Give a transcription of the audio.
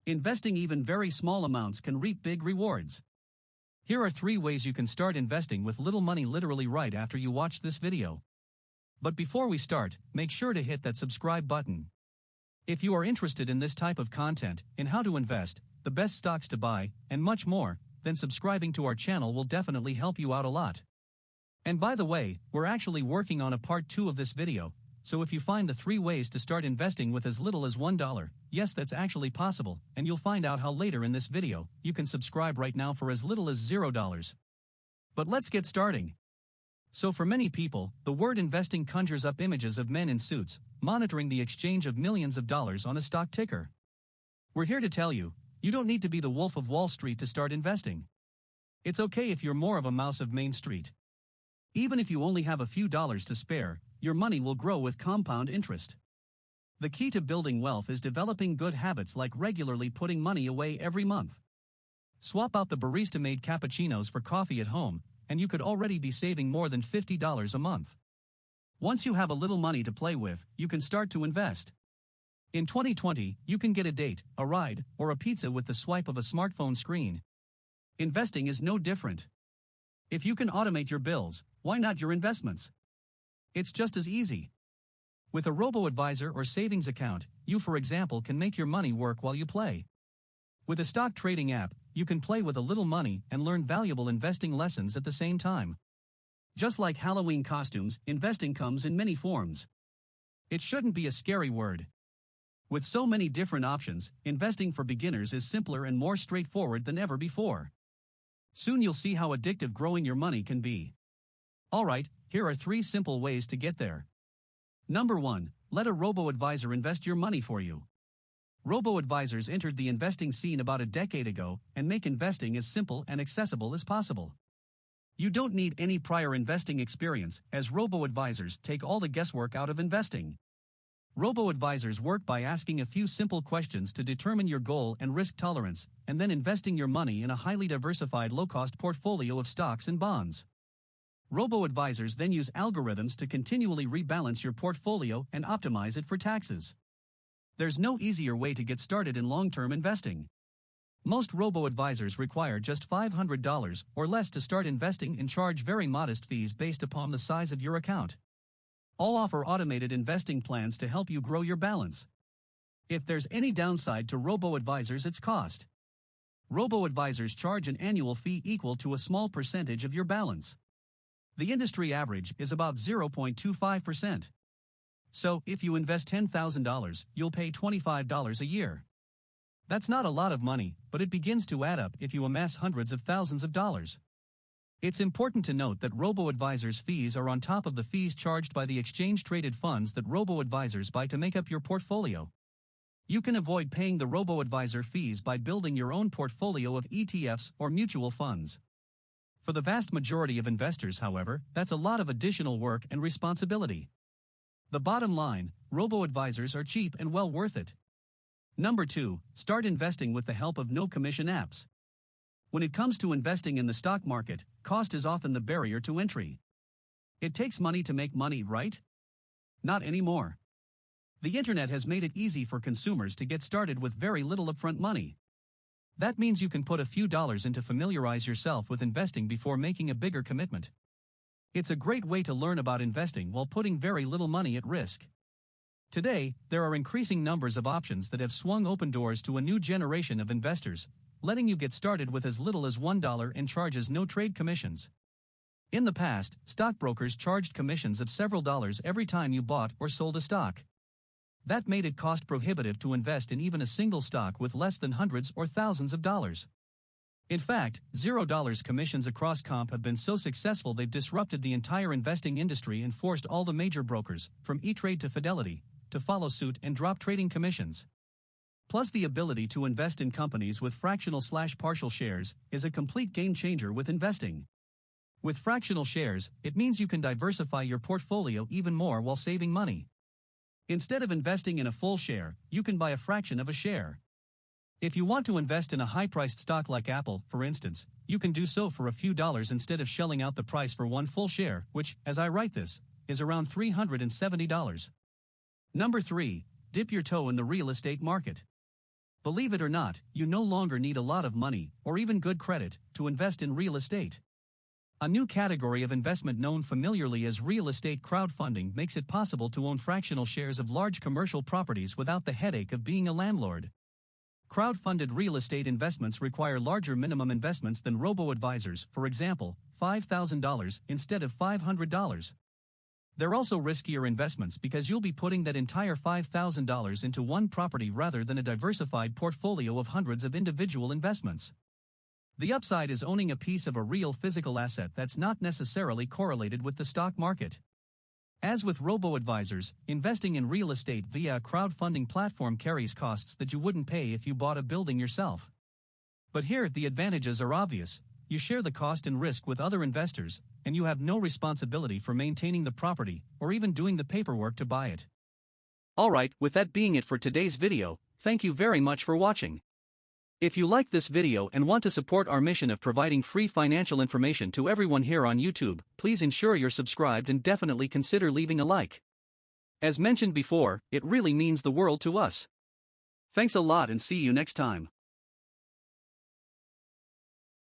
Investing even very small amounts can reap big rewards. Here are 3 ways you can start investing with little money literally right after you watch this video. But before we start, make sure to hit that subscribe button. If you are interested in this type of content, in how to invest, the best stocks to buy, and much more, then subscribing to our channel will definitely help you out a lot. And by the way, we're actually working on a part 2 of this video, so if you find the 3 ways to start investing with as little as $1, yes, that's actually possible, and you'll find out how later in this video. You can subscribe right now for as little as $0. But let's get starting. So for many people, the word investing conjures up images of men in suits, monitoring the exchange of millions of dollars on a stock ticker. We're here to tell you, you don't need to be the Wolf of Wall Street to start investing. It's okay if you're more of a mouse of Main Street. Even if you only have a few dollars to spare, your money will grow with compound interest. The key to building wealth is developing good habits like regularly putting money away every month. Swap out the barista-made cappuccinos for coffee at home, and you could already be saving more than $50 a month. Once you have a little money to play with, you can start to invest. In 2020, you can get a date, a ride, or a pizza with the swipe of a smartphone screen. Investing is no different. If you can automate your bills, why not your investments? It's just as easy. With a robo-advisor or savings account, you for example can make your money work while you play. With a stock trading app, you can play with a little money and learn valuable investing lessons at the same time. Just like Halloween costumes, investing comes in many forms. It shouldn't be a scary word. With so many different options, investing for beginners is simpler and more straightforward than ever before. Soon you'll see how addictive growing your money can be. Alright, here are 3 simple ways to get there. Number 1, let a robo-advisor invest your money for you. Robo-advisors entered the investing scene about a decade ago and make investing as simple and accessible as possible. You don't need any prior investing experience, as robo-advisors take all the guesswork out of investing. Robo-advisors work by asking a few simple questions to determine your goal and risk tolerance, and then investing your money in a highly diversified low-cost portfolio of stocks and bonds. Robo-advisors then use algorithms to continually rebalance your portfolio and optimize it for taxes. There's no easier way to get started in long-term investing. Most robo-advisors require just $500 or less to start investing and charge very modest fees based upon the size of your account. All offer automated investing plans to help you grow your balance. If there's any downside to robo-advisors, it's cost. Robo-advisors charge an annual fee equal to a small percentage of your balance. The industry average is about 0.25%. So, if you invest $10,000, you'll pay $25 a year. That's not a lot of money, but it begins to add up if you amass hundreds of thousands of dollars. It's important to note that robo-advisors' fees are on top of the fees charged by the exchange-traded funds that robo-advisors buy to make up your portfolio. You can avoid paying the robo-advisor fees by building your own portfolio of ETFs or mutual funds. For the vast majority of investors, however, that's a lot of additional work and responsibility. The bottom line, robo-advisors are cheap and well worth it. Number 2, start investing with the help of no-commission apps. When it comes to investing in the stock market, cost is often the barrier to entry. It takes money to make money, right? Not anymore. The internet has made it easy for consumers to get started with very little upfront money. That means you can put a few dollars in to familiarize yourself with investing before making a bigger commitment. It's a great way to learn about investing while putting very little money at risk. Today, there are increasing numbers of options that have swung open doors to a new generation of investors, letting you get started with as little as $1 and charges no trade commissions. In the past, stockbrokers charged commissions of several dollars every time you bought or sold a stock. That made it cost prohibitive to invest in even a single stock with less than hundreds or thousands of dollars. In fact, $0 commissions across comp have been so successful they've disrupted the entire investing industry and forced all the major brokers, from E-Trade to Fidelity, to follow suit and drop trading commissions. Plus, the ability to invest in companies with fractional/partial shares is a complete game changer with investing. With fractional shares, it means you can diversify your portfolio even more while saving money. Instead of investing in a full share, you can buy a fraction of a share. If you want to invest in a high-priced stock like Apple, for instance, you can do so for a few dollars instead of shelling out the price for one full share, which, as I write this, is around $370. Number 3, dip your toe in the real estate market. Believe it or not, you no longer need a lot of money, or even good credit, to invest in real estate. A new category of investment known familiarly as real estate crowdfunding makes it possible to own fractional shares of large commercial properties without the headache of being a landlord. Crowdfunded real estate investments require larger minimum investments than robo-advisors, for example, $5,000 instead of $500. They're also riskier investments because you'll be putting that entire $5,000 into one property rather than a diversified portfolio of hundreds of individual investments. The upside is owning a piece of a real physical asset that's not necessarily correlated with the stock market. As with robo-advisors, investing in real estate via a crowdfunding platform carries costs that you wouldn't pay if you bought a building yourself. But here, the advantages are obvious. You share the cost and risk with other investors, and you have no responsibility for maintaining the property, or even doing the paperwork to buy it. Alright, with that being it for today's video, thank you very much for watching. If you like this video and want to support our mission of providing free financial information to everyone here on YouTube, please ensure you're subscribed and definitely consider leaving a like. As mentioned before, it really means the world to us. Thanks a lot and see you next time.